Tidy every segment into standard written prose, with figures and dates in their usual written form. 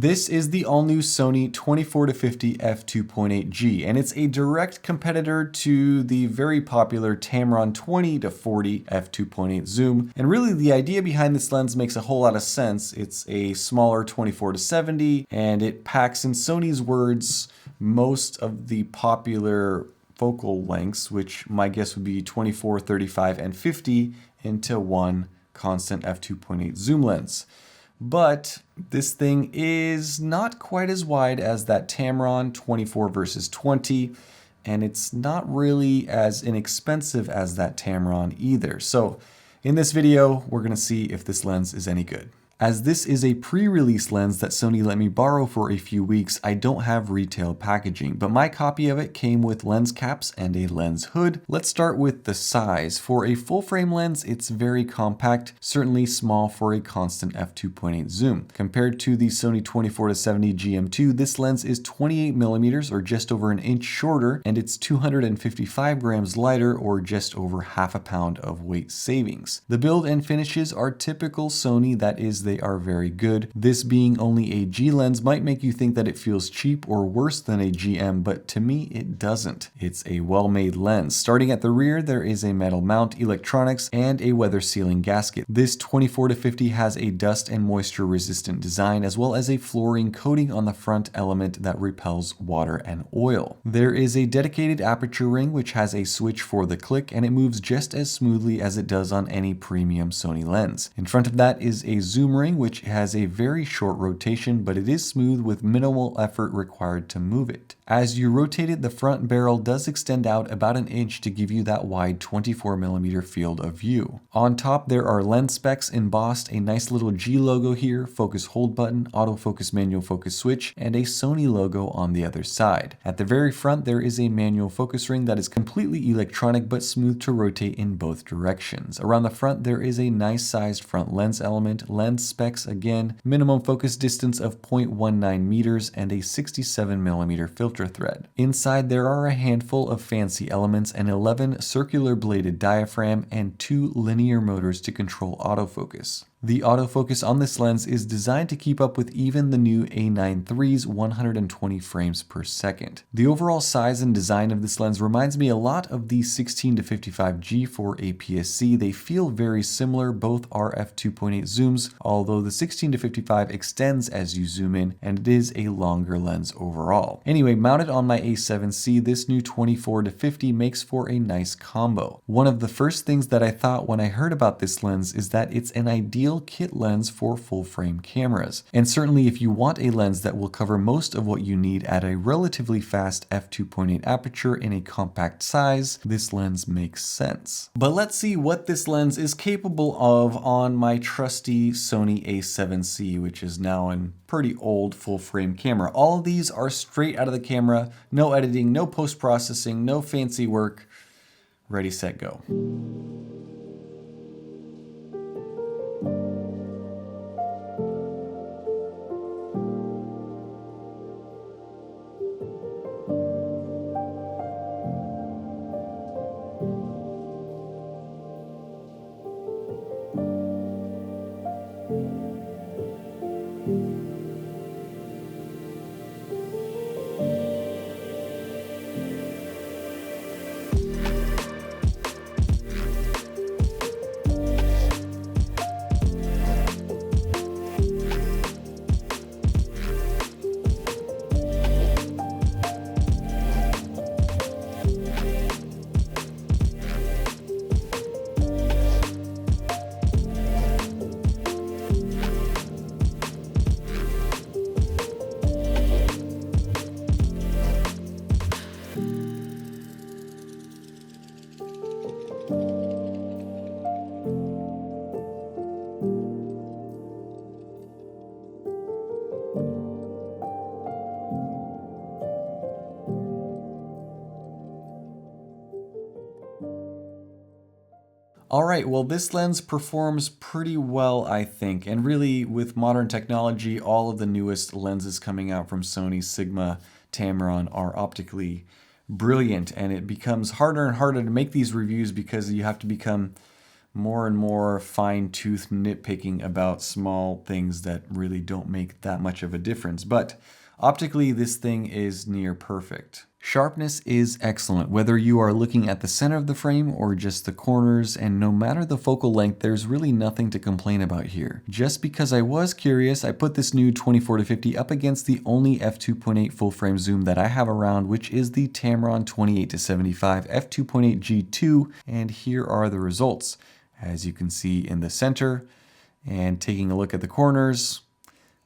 This is the all-new Sony 24-50 F2.8G, and it's a direct competitor to the very popular Tamron 20-40 F2.8 zoom. And really the idea behind this lens makes a whole lot of sense. It's a smaller 24-70, and it packs, in Sony's words, most of the popular focal lengths, which my guess would be 24, 35, and 50 into one constant f2.8 zoom lens. But this thing is not quite as wide as that Tamron 24 versus 20, and it's not really as inexpensive as that Tamron either. So in this video, we're going to see if this lens is any good. As this is a pre-release lens that Sony let me borrow for a few weeks, I don't have retail packaging, but my copy of it came with lens caps and a lens hood. Let's start with the size. For a full frame lens, it's very compact, certainly small for a constant f2.8 zoom. Compared to the Sony 24-70 GM2, this lens is 28mm or just over an inch shorter, and it's 255 grams lighter or just over half a pound of weight savings. The build and finishes are typical Sony, that is, they are very good. This being only a G lens might make you think that it feels cheap or worse than a GM, but to me it doesn't. It's a well-made lens. Starting at the rear, there is a metal mount, electronics, and a weather sealing gasket. This 24-50 has a dust and moisture resistant design, as well as a fluorine coating on the front element that repels water and oil. There is a dedicated aperture ring which has a switch for the click, and it moves just as smoothly as it does on any premium Sony lens. In front of that is a zoom ring which has a very short rotation, but it is smooth with minimal effort required to move it. As you rotate it, the front barrel does extend out about an inch to give you that wide 24mm field of view. On top there are lens specs embossed, a nice little G logo here, focus hold button, autofocus manual focus switch, and a Sony logo on the other side. At the very front there is a manual focus ring that is completely electronic but smooth to rotate in both directions. Around the front there is a nice sized front lens element, lens specs again, minimum focus distance of 0.19 meters, and a 67mm filter thread. Inside there are a handful of fancy elements, an 11 circular bladed diaphragm, and 2 linear motors to control autofocus. The autofocus on this lens is designed to keep up with even the new A9 III's 120 frames per second. The overall size and design of this lens reminds me a lot of the 16-55G for APS-C. They feel very similar, both are f2.8 zooms, although the 16-55 extends as you zoom in, and it is a longer lens overall. Anyway, mounted on my A7C, this new 24-50 makes for a nice combo. One of the first things that I thought when I heard about this lens is that it's an ideal kit lens for full frame cameras. And certainly if you want a lens that will cover most of what you need at a relatively fast f2.8 aperture in a compact size, this lens makes sense. But let's see what this lens is capable of on my trusty Sony A7C, which is now an pretty old full frame camera. All of these are straight out of the camera, no editing, no post-processing, no fancy work. Ready, set, go. Alright, well this lens performs pretty well, I think, and really with modern technology, all of the newest lenses coming out from Sony, Sigma, Tamron are optically brilliant, and it becomes harder and harder to make these reviews because you have to become more and more fine-tooth nitpicking about small things that really don't make that much of a difference. But optically, this thing is near perfect. Sharpness is excellent, whether you are looking at the center of the frame or just the corners, and no matter the focal length, there's really nothing to complain about here. Just because I was curious, I put this new 24-50 up against the only f2.8 full frame zoom that I have around, which is the Tamron 28-75 f2.8 G2, and here are the results. As you can see in the center, and taking a look at the corners,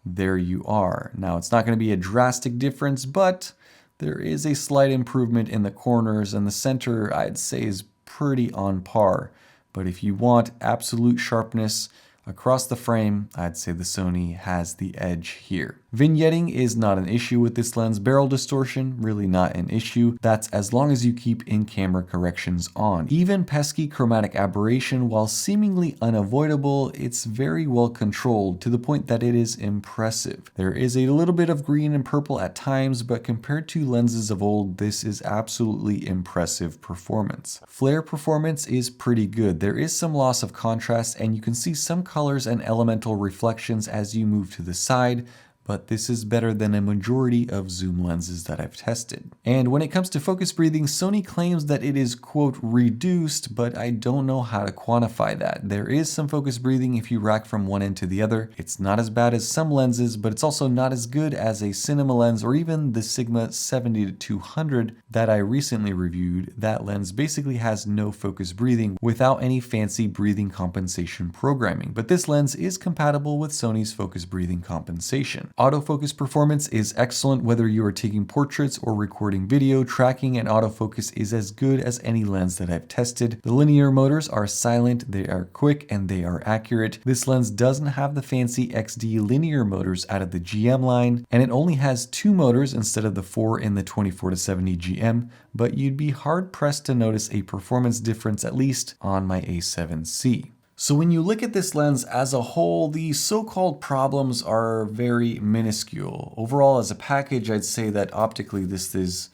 there you are. Now, it's not going to be a drastic difference, but there is a slight improvement in the corners, and the center, I'd say, is pretty on par. But if you want absolute sharpness across the frame, I'd say the Sony has the edge here. Vignetting is not an issue with this lens. Barrel distortion, really not an issue. That's as long as you keep in-camera corrections on. Even pesky chromatic aberration, while seemingly unavoidable, it's very well controlled to the point that it is impressive. There is a little bit of green and purple at times, but compared to lenses of old, this is absolutely impressive performance. Flare performance is pretty good. There is some loss of contrast, and you can see some colors and elemental reflections as you move to the side, but this is better than a majority of zoom lenses that I've tested. And when it comes to focus breathing, Sony claims that it is, quote, reduced, but I don't know how to quantify that. There is some focus breathing if you rack from one end to the other. It's not as bad as some lenses, but it's also not as good as a cinema lens or even the Sigma 70-200 that I recently reviewed. That lens basically has no focus breathing without any fancy breathing compensation programming, but this lens is compatible with Sony's focus breathing compensation. Autofocus performance is excellent whether you are taking portraits or recording video. Tracking and autofocus is as good as any lens that I've tested. The linear motors are silent, they are quick, and they are accurate. This lens doesn't have the fancy XD linear motors out of the GM line, and it only has 2 motors instead of the 4 in the 24-70 GM, but you'd be hard pressed to notice a performance difference, at least on my A7C. So when you look at this lens as a whole, the so-called problems are very minuscule. Overall, as a package, I'd say that optically this is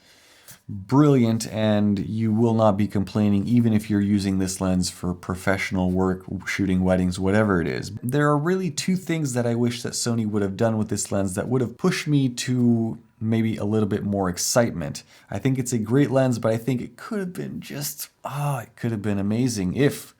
brilliant and you will not be complaining even if you're using this lens for professional work, shooting weddings, whatever it is. There are really 2 things that I wish that Sony would have done with this lens that would have pushed me to maybe a little bit more excitement. I think it's a great lens, but I think it could have been just, it could have been amazing if,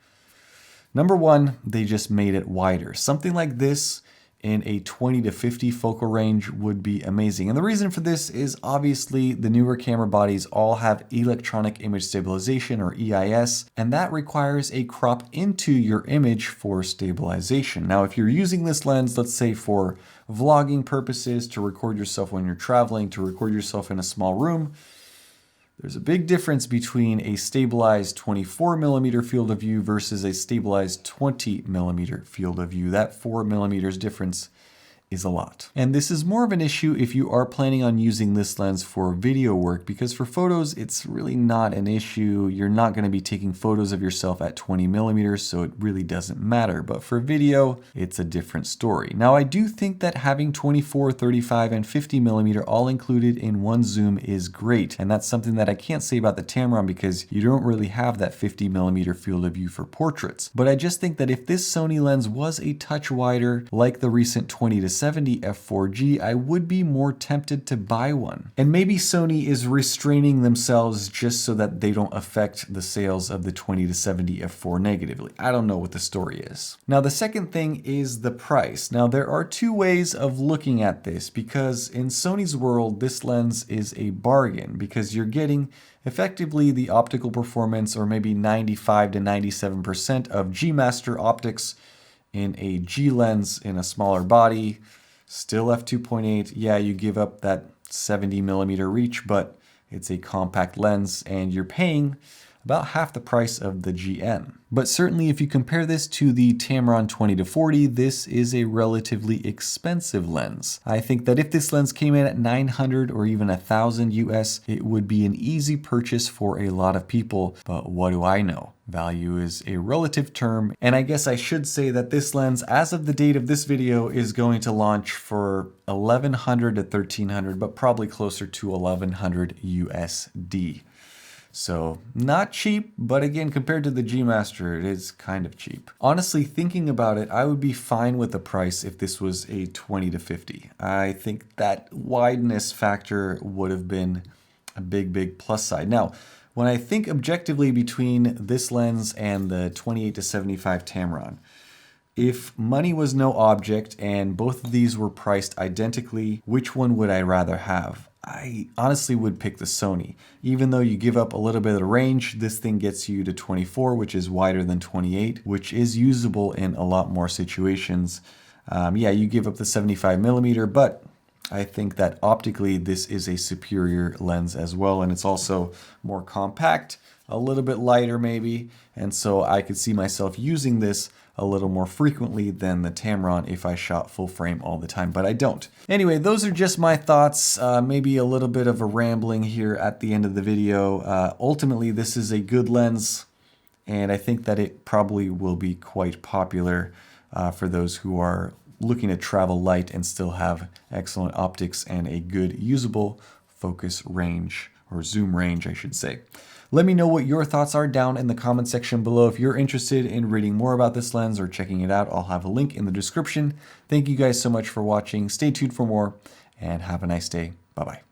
number 1, they just made it wider. Something like this in a 20-50 focal range would be amazing. And the reason for this is obviously the newer camera bodies all have electronic image stabilization, or EIS, and that requires a crop into your image for stabilization. Now, if you're using this lens, let's say for vlogging purposes, to record yourself when you're traveling, to record yourself in a small room, there's a big difference between a stabilized 24mm field of view versus a stabilized 20mm field of view. That 4mm difference is a lot. And this is more of an issue if you are planning on using this lens for video work, because for photos, it's really not an issue. You're not going to be taking photos of yourself at 20mm, so it really doesn't matter. But for video, it's a different story. Now, I do think that having 24, 35, and 50mm all included in one zoom is great. And that's something that I can't say about the Tamron because you don't really have that 50mm field of view for portraits. But I just think that if this Sony lens was a touch wider, like the recent 20-70 f4G, I would be more tempted to buy one. And maybe Sony is restraining themselves just so that they don't affect the sales of the 20-70 f4 negatively. I don't know what the story is. Now, the second thing is the price. Now, there are 2 ways of looking at this, because in Sony's world, this lens is a bargain because you're getting effectively the optical performance, or maybe 95 to 97% of G Master optics in a G lens in a smaller body, still f2.8. Yeah, you give up that 70mm reach, but it's a compact lens and you're paying about half the price of the GM. But certainly if you compare this to the Tamron 20-40, this is a relatively expensive lens. I think that if this lens came in at $900 or even $1,000 US, it would be an easy purchase for a lot of people, but what do I know? Value is a relative term, and I guess I should say that this lens, as of the date of this video, is going to launch for $1,100 to $1,300, but probably closer to $1,100 USD. So not cheap, but again, compared to the G Master, it is kind of cheap. Honestly, thinking about it, I would be fine with the price if this was a 20-50. I think that wideness factor would have been a big plus side. Now, when I think objectively between this lens and the 28-75 Tamron, if money was no object and both of these were priced identically, which one would I rather have? I honestly would pick the Sony. Even though you give up a little bit of the range, this thing gets you to 24, which is wider than 28, which is usable in a lot more situations. Yeah, you give up the 75mm, but I think that optically this is a superior lens as well, and it's also more compact, a little bit lighter maybe, and so I could see myself using this a little more frequently than the Tamron if I shot full frame all the time, but I don't. Anyway, those are just my thoughts, maybe a little bit of a rambling here at the end of the video. Ultimately, this is a good lens, and I think that it probably will be quite popular for those who are looking to travel light and still have excellent optics and a good usable focus range, or zoom range, I should say. Let me know what your thoughts are down in the comment section below. If you're interested in reading more about this lens or checking it out, I'll have a link in the description. Thank you guys so much for watching. Stay tuned for more, and have a nice day. Bye-bye.